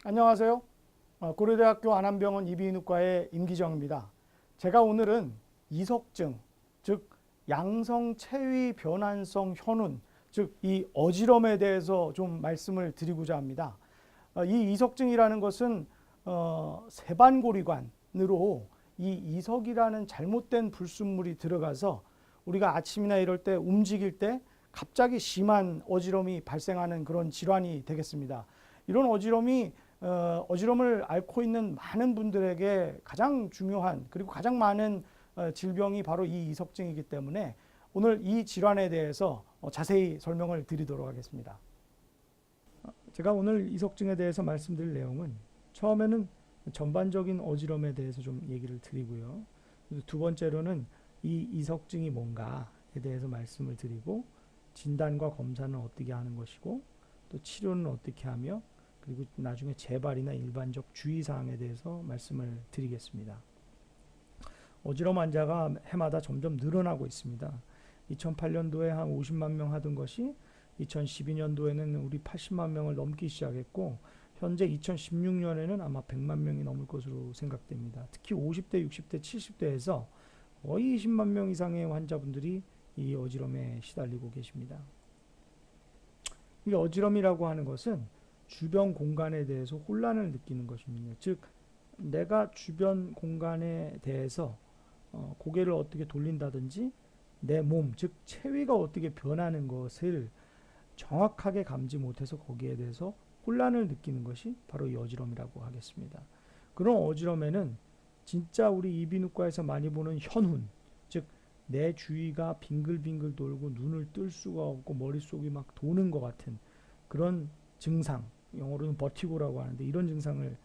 안녕하세요. 고려대학교 안암병원 이비인후과의 임기정입니다. 제가 오늘은 이석증, 즉 양성체위 변환성 현운, 즉 이 어지럼에 대해서 좀 말씀을 드리고자 합니다. 이 이석증이라는 것은 세반고리관으로 이 이석이라는 잘못된 불순물이 들어가서 우리가 아침이나 이럴 때 움직일 때 갑자기 심한 어지럼이 발생하는 그런 질환이 되겠습니다. 이런 어지럼을 앓고 있는 많은 분들에게 가장 중요한 그리고 가장 많은 질병이 바로 이 이석증이기 때문에 오늘 이 질환에 대해서 자세히 설명을 드리도록 하겠습니다. 제가 오늘 이석증에 대해서 말씀드릴 내용은 처음에는 전반적인 어지럼에 대해서 좀 얘기를 드리고요. 두 번째로는 이 이석증이 뭔가에 대해서 말씀을 드리고 진단과 검사는 어떻게 하는 것이고 또 치료는 어떻게 하며 그리고 나중에 재발이나 일반적 주의사항에 대해서 말씀을 드리겠습니다. 어지럼 환자가 해마다 점점 늘어나고 있습니다. 2008년도에 한 50만 명 하던 것이 2012년도에는 우리 80만 명을 넘기 시작했고 현재 2016년에는 아마 100만 명이 넘을 것으로 생각됩니다. 특히 50대, 60대, 70대에서 거의 20만 명 이상의 환자분들이 이 어지럼에 시달리고 계십니다. 이 어지럼이라고 하는 것은 주변 공간에 대해서 혼란을 느끼는 것입니다. 즉 내가 주변 공간에 대해서 고개를 어떻게 돌린다든지 내 몸, 즉 체위가 어떻게 변하는 것을 정확하게 감지 못해서 거기에 대해서 혼란을 느끼는 것이 바로 이 어지럼이라고 하겠습니다. 그런 어지럼에는 진짜 우리 이비인후과에서 많이 보는 현훈, 즉 내 주위가 빙글빙글 돌고 눈을 뜰 수가 없고 머릿속이 막 도는 것 같은 그런 증상, 영어로는 버티고라고 하는데 이런 증상을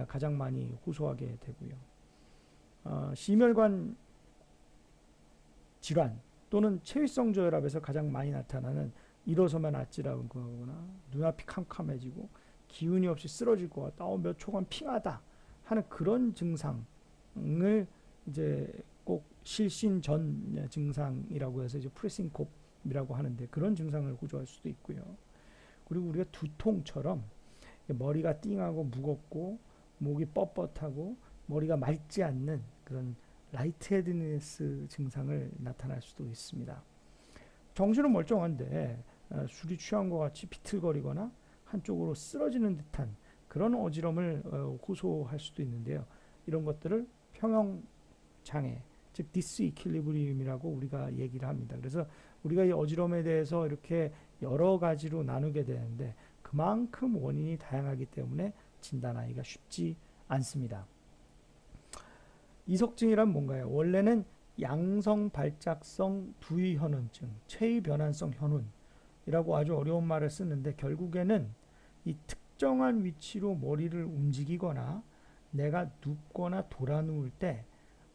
가장 많이 호소하게 되고요. 심혈관 질환 또는 체위성 저혈압에서 가장 많이 나타나는 일어서면 아찔하거나 눈앞이 캄캄해지고 기운이 없이 쓰러질 것 같다. 몇 초간 핑하다 하는 그런 증상을 이제 꼭 실신 전 증상이라고 해서 이제 프레싱콥이라고 하는데 그런 증상을 호소할 수도 있고요. 그리고 우리가 두통처럼 머리가 띵하고 무겁고 목이 뻣뻣하고 머리가 맑지 않는 그런 라이트헤드니스 증상을 나타날 수도 있습니다. 정신은 멀쩡한데 술이 취한 것 같이 비틀거리거나 한쪽으로 쓰러지는 듯한 그런 어지럼을 호소할 수도 있는데요. 이런 것들을 평형장애, 즉 디스이퀄리브리움이라고 우리가 얘기를 합니다. 그래서 우리가 이 어지럼에 대해서 이렇게 여러 가지로 나누게 되는데 그만큼 원인이 다양하기 때문에 진단하기가 쉽지 않습니다. 이석증이란 뭔가요? 원래는 양성 발작성 두위현운증, 체위변환성 현운이라고 아주 어려운 말을 쓰는데 결국에는 이 특정한 위치로 머리를 움직이거나 내가 눕거나 돌아 누울 때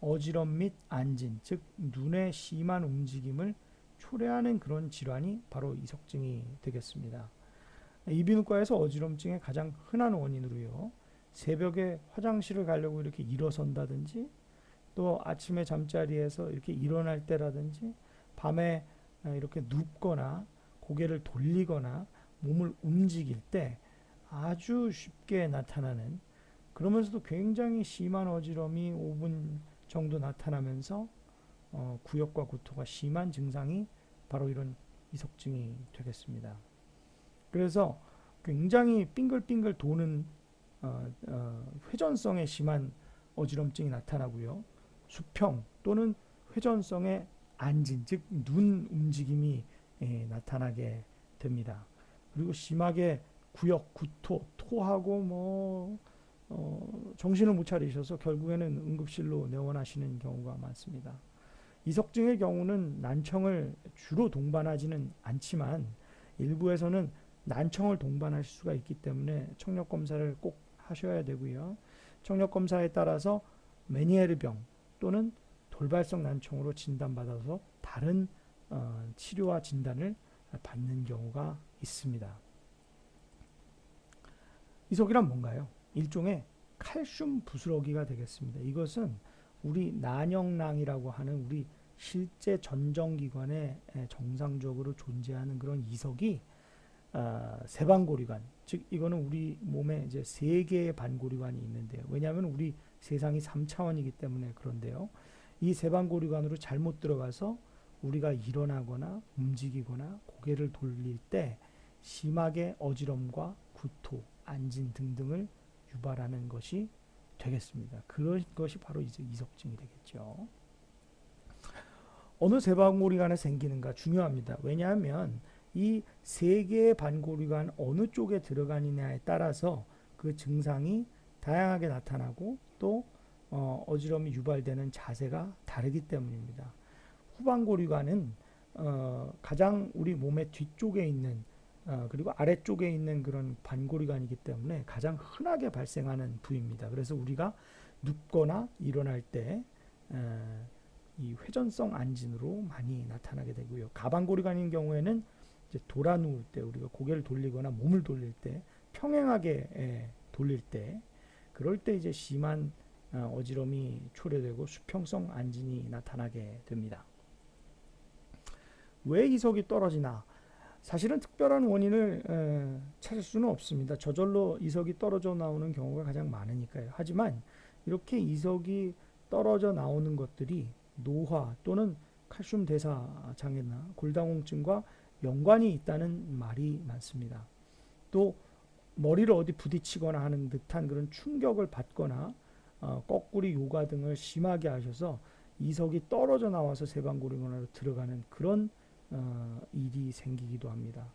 어지럼 및 안진, 즉 눈의 심한 움직임을 초래하는 그런 질환이 바로 이석증이 되겠습니다. 이비인후과에서 어지럼증의 가장 흔한 원인으로요. 새벽에 화장실을 가려고 이렇게 일어선다든지 또 아침에 잠자리에서 이렇게 일어날 때라든지 밤에 이렇게 눕거나 고개를 돌리거나 몸을 움직일 때 아주 쉽게 나타나는 그러면서도 굉장히 심한 어지럼이 5분 정도 나타나면서 구역과 구토가 심한 증상이 바로 이런 이석증이 되겠습니다. 그래서 굉장히 빙글빙글 도는 회전성의 심한 어지럼증이 나타나고요. 수평 또는 회전성의 안진, 즉 눈 움직임이 나타나게 됩니다. 그리고 심하게 구역, 구토, 토하고 정신을 못 차리셔서 결국에는 응급실로 내원하시는 경우가 많습니다. 이석증의 경우는 난청을 주로 동반하지는 않지만 일부에서는 난청을 동반할 수가 있기 때문에 청력 검사를 꼭 하셔야 되고요. 청력 검사에 따라서 메니에르병 또는 돌발성 난청으로 진단받아서 다른 치료와 진단을 받는 경우가 있습니다. 이석이란 뭔가요? 일종의 칼슘 부스러기가 되겠습니다. 이것은 우리 난형낭이라고 하는 우리 실제 전정기관에 정상적으로 존재하는 그런 이석이 세반고리관, 즉 이거는 우리 몸에 이제 세 개의 반고리관이 있는데요. 왜냐하면 우리 세상이 3차원이기 때문에 그런데요. 이 세반고리관으로 잘못 들어가서 우리가 일어나거나 움직이거나 고개를 돌릴 때 심하게 어지럼과 구토, 안진 등등을 유발하는 것이 되겠습니다. 그런 것이 바로 이제 이석증이 되겠죠. 어느 세반고리관에 생기는가 중요합니다. 왜냐하면 이 세 개의 반고리관 어느 쪽에 들어가느냐에 따라서 그 증상이 다양하게 나타나고 또 어지럼이 유발되는 자세가 다르기 때문입니다. 후반고리관은 가장 우리 몸의 뒤쪽에 있는 그리고 아래쪽에 있는 그런 반고리관이기 때문에 가장 흔하게 발생하는 부위입니다. 그래서 우리가 눕거나 일어날 때 이 회전성 안진으로 많이 나타나게 되고요. 가반고리관인 경우에는 이제 돌아 누울 때 우리가 고개를 돌리거나 몸을 돌릴 때 평행하게 돌릴 때 그럴 때 이제 심한 어지럼이 초래되고 수평성 안진이 나타나게 됩니다. 왜 이석이 떨어지나? 사실은 특별한 원인을 찾을 수는 없습니다. 저절로 이석이 떨어져 나오는 경우가 가장 많으니까요. 하지만 이렇게 이석이 떨어져 나오는 것들이 노화 또는 칼슘 대사 장애나 골다공증과 연관이 있다는 말이 많습니다. 또 머리를 어디 부딪히거나 하는 듯한 그런 충격을 받거나 거꾸리 요가 등을 심하게 하셔서 이석이 떨어져 나와서 세반고리관으로 들어가는 그런 일이 생기기도 합니다.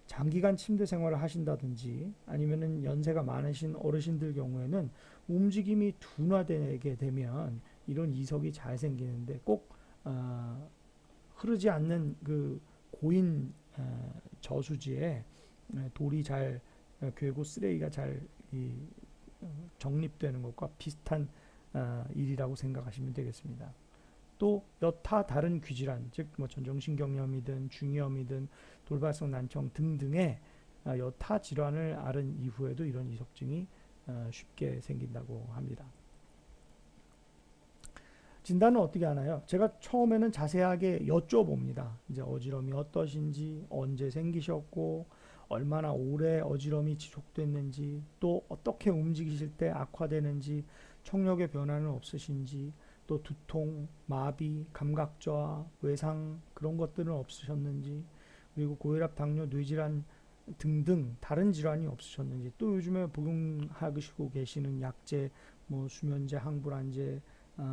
장기간 침대 생활을 하신다든지 아니면은 연세가 많으신 어르신들 경우에는 움직임이 둔화되게 되면 이런 이석이 잘 생기는데 꼭 흐르지 않는 그 고인 저수지에 돌이 잘 괴고 쓰레기가 잘 정립되는 것과 비슷한 일이라고 생각하시면 되겠습니다. 또 여타 다른 귀질환, 즉 뭐 전정신경염이든 중이염이든 돌발성 난청 등등의 여타 질환을 앓은 이후에도 이런 이석증이 쉽게 생긴다고 합니다. 진단은 어떻게 하나요? 제가 처음에는 자세하게 여쭤봅니다. 이제 어지럼이 어떠신지, 언제 생기셨고, 얼마나 오래 어지럼이 지속됐는지, 또 어떻게 움직이실 때 악화되는지, 청력의 변화는 없으신지, 또 두통, 마비, 감각저하, 외상 그런 것들은 없으셨는지, 그리고 고혈압, 당뇨, 뇌질환 등등 다른 질환이 없으셨는지, 또 요즘에 복용하시고 계시는 약제, 뭐 수면제, 항불안제,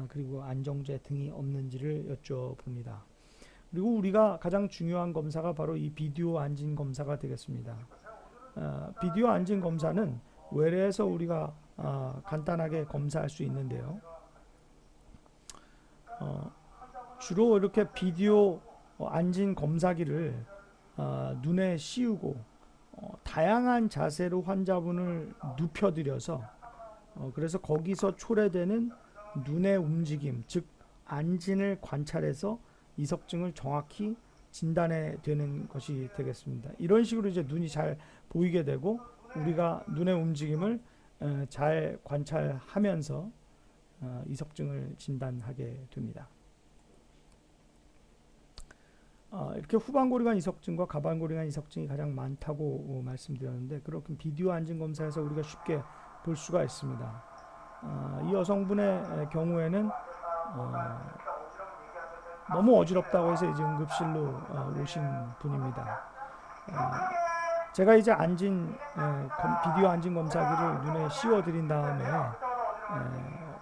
그리고 안정제 등이 없는지를 여쭤봅니다. 그리고 우리가 가장 중요한 검사가 바로 이 비디오 안진 검사가 되겠습니다. 비디오 안진 검사는 외래에서 우리가 간단하게 검사할 수 있는데요. 주로 이렇게 비디오 안진 검사기를 눈에 씌우고 다양한 자세로 환자분을 눕혀드려서 그래서 거기서 초래되는 눈의 움직임, 즉 안진을 관찰해서 이석증을 정확히 진단해 되는 것이 되겠습니다. 이런 식으로 이제 눈이 잘 보이게 되고 우리가 눈의 움직임을 잘 관찰하면서 이석증을 진단하게 됩니다. 이렇게 후반고리관 이석증과 가반고리관 이석증이 가장 많다고 말씀드렸는데 그렇게 비디오 안진 검사에서 우리가 쉽게 볼 수가 있습니다. 이 여성분의 경우에는 너무 어지럽다고 해서 이제 응급실로 오신 분입니다. 제가 이제 비디오 안진 검사기를 눈에 씌워드린 다음에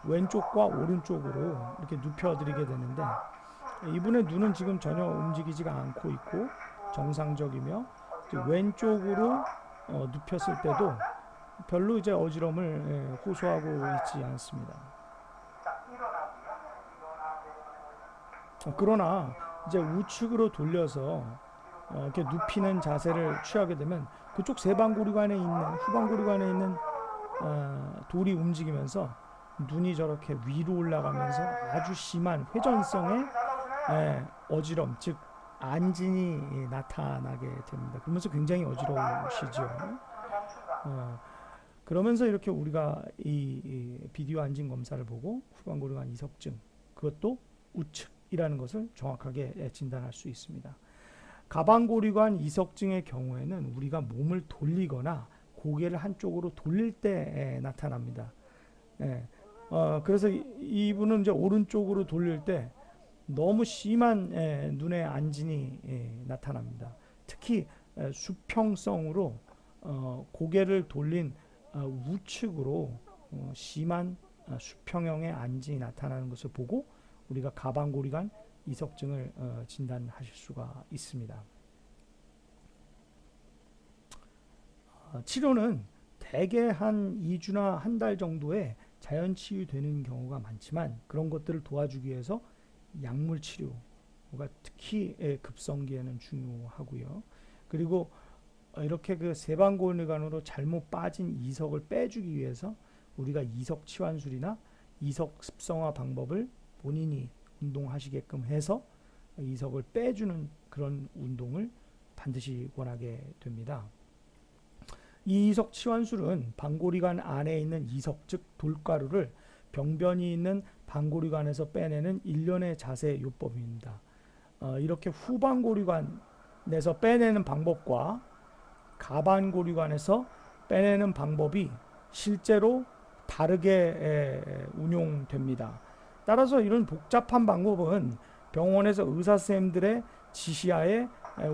왼쪽과 오른쪽으로 이렇게 눕혀드리게 되는데 이분의 눈은 지금 전혀 움직이지가 않고 있고 정상적이며 왼쪽으로 눕혔을 때도 별로 이제 어지럼을 호소하고 있지 않습니다. 그러나 이제 우측으로 돌려서 이렇게 눕히는 자세를 취하게 되면 그쪽 세반고리관에 있는 후반고리관에 있는 돌이 움직이면서 눈이 저렇게 위로 올라가면서 아주 심한 회전성의 어지럼, 즉 안진이 나타나게 됩니다. 그러면서 굉장히 어지러우시죠. 그러면서 이렇게 우리가 이 비디오 안진 검사를 보고 후반고리관 이석증, 그것도 우측이라는 것을 정확하게 진단할 수 있습니다. 가방고리관 이석증의 경우에는 우리가 몸을 돌리거나 고개를 한쪽으로 돌릴 때 나타납니다. 예. 그래서 이분은 이제 오른쪽으로 돌릴 때 너무 심한 눈의 안진이 나타납니다. 특히 수평성으로 고개를 돌린 우측으로 심한 수평형의 안진이 나타나는 것을 보고 우리가 가방고리관 이석증을 진단하실 수가 있습니다. 치료는 대개 한 2주나 한 달 정도에 자연 치유되는 경우가 많지만 그런 것들을 도와주기 위해서 약물 치료가 특히 급성기에는 중요하고요. 그리고 이렇게 그 세방골관으로 잘못 빠진 이석을 빼주기 위해서 우리가 이석 치환술이나 이석 습성화 방법을 본인이 운동하시게끔 해서 이석을 빼주는 그런 운동을 반드시 권하게 됩니다. 이 이석 치환술은 방고리관 안에 있는 이석, 즉 돌가루를 병변이 있는 방고리관에서 빼내는 일련의 자세 요법입니다. 이렇게 후방고리관에서 빼내는 방법과 가방고리관에서 빼내는 방법이 실제로 다르게 운용됩니다. 따라서 이런 복잡한 방법은 병원에서 의사선생님들의 지시하에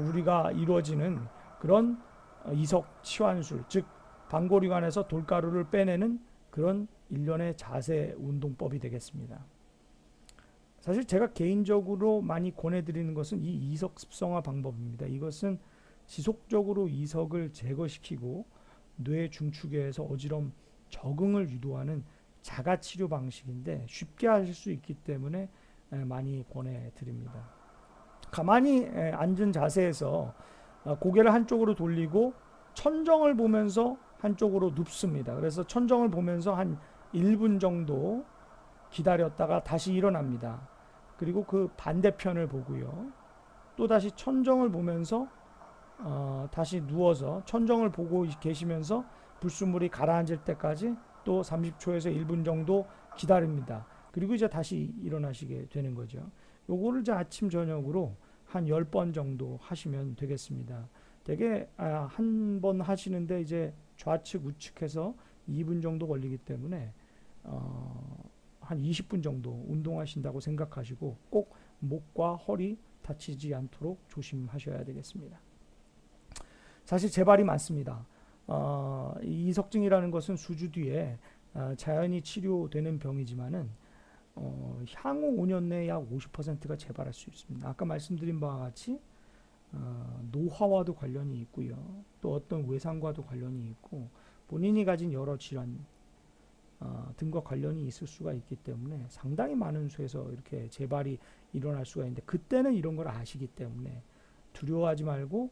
우리가 이루어지는 그런 이석 치환술, 즉 방고리관에서 돌가루를 빼내는 그런 일련의 자세 운동법이 되겠습니다. 사실 제가 개인적으로 많이 권해드리는 것은 이 이석 습성화 방법입니다. 이것은 지속적으로 이석을 제거시키고 뇌 중추계에서 어지럼 적응을 유도하는 자가치료 방식인데 쉽게 하실 수 있기 때문에 많이 권해드립니다. 가만히 앉은 자세에서 고개를 한쪽으로 돌리고 천정을 보면서 한쪽으로 눕습니다. 그래서 천정을 보면서 한 1분 정도 기다렸다가 다시 일어납니다. 그리고 그 반대편을 보고요. 또 다시 천정을 보면서 다시 누워서 천정을 보고 계시면서 불순물이 가라앉을 때까지 또 30초에서 1분 정도 기다립니다. 그리고 이제 다시 일어나시게 되는 거죠. 요거를 이제 아침 저녁으로 한 10번 정도 하시면 되겠습니다. 되게 한 번 하시는데 이제 좌측 우측해서 2분 정도 걸리기 때문에 한 20분 정도 운동하신다고 생각하시고 꼭 목과 허리 다치지 않도록 조심하셔야 되겠습니다. 사실 재발이 많습니다. 이석증이라는 것은 수주 뒤에 자연히 치료되는 병이지만은 향후 5년 내에 약 50%가 재발할 수 있습니다. 아까 말씀드린 바와 같이 노화와도 관련이 있고요. 또 어떤 외상과도 관련이 있고 본인이 가진 여러 질환 등과 관련이 있을 수가 있기 때문에 상당히 많은 수에서 이렇게 재발이 일어날 수가 있는데 그때는 이런 걸 아시기 때문에 두려워하지 말고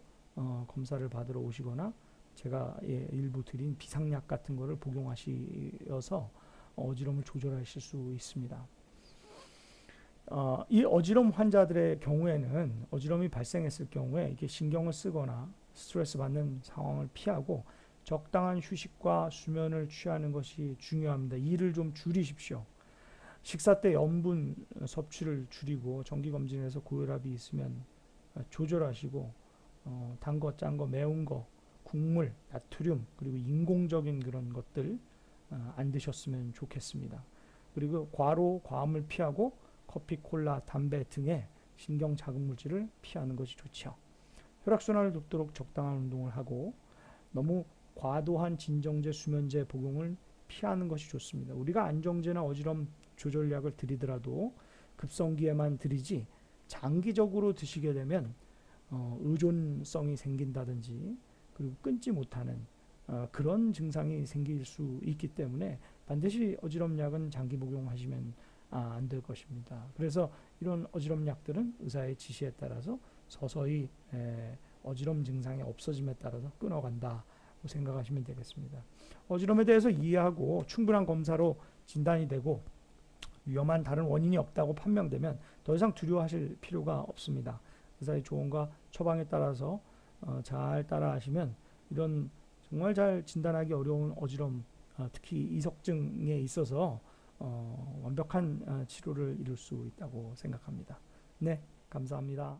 검사를 받으러 오시거나 제가 일부 드린 비상약 같은 거를 복용하셔서 어지럼을 조절하실 수 있습니다. 이 어지럼 환자들의 경우에는 어지럼이 발생했을 경우에 이렇게 신경을 쓰거나 스트레스 받는 상황을 피하고 적당한 휴식과 수면을 취하는 것이 중요합니다. 일을 좀 줄이십시오. 식사 때 염분 섭취를 줄이고 정기검진에서 고혈압이 있으면 조절하시고 단 거, 짠 거, 매운 거, 국물, 나트륨 그리고 인공적인 그런 것들 안 드셨으면 좋겠습니다. 그리고 과로, 과음을 피하고 커피, 콜라, 담배 등의 신경 자극 물질을 피하는 것이 좋죠. 혈액순환을 돕도록 적당한 운동을 하고 너무 과도한 진정제, 수면제 복용을 피하는 것이 좋습니다. 우리가 안정제나 어지럼 조절약을 드리더라도 급성기에만 드리지 장기적으로 드시게 되면 의존성이 생긴다든지 그리고 끊지 못하는 그런 증상이 생길 수 있기 때문에 반드시 어지럼약은 장기 복용하시면 안 될 것입니다. 그래서 이런 어지럼약들은 의사의 지시에 따라서 서서히 어지럼 증상이 없어짐에 따라서 끊어간다 생각하시면 되겠습니다. 어지럼에 대해서 이해하고 충분한 검사로 진단이 되고 위험한 다른 원인이 없다고 판명되면 더 이상 두려워하실 필요가 없습니다. 의사의 조언과 처방에 따라서 잘 따라하시면 이런 정말 잘 진단하기 어려운 어지럼, 특히 이석증에 있어서 완벽한 치료를 이룰 수 있다고 생각합니다. 네, 감사합니다.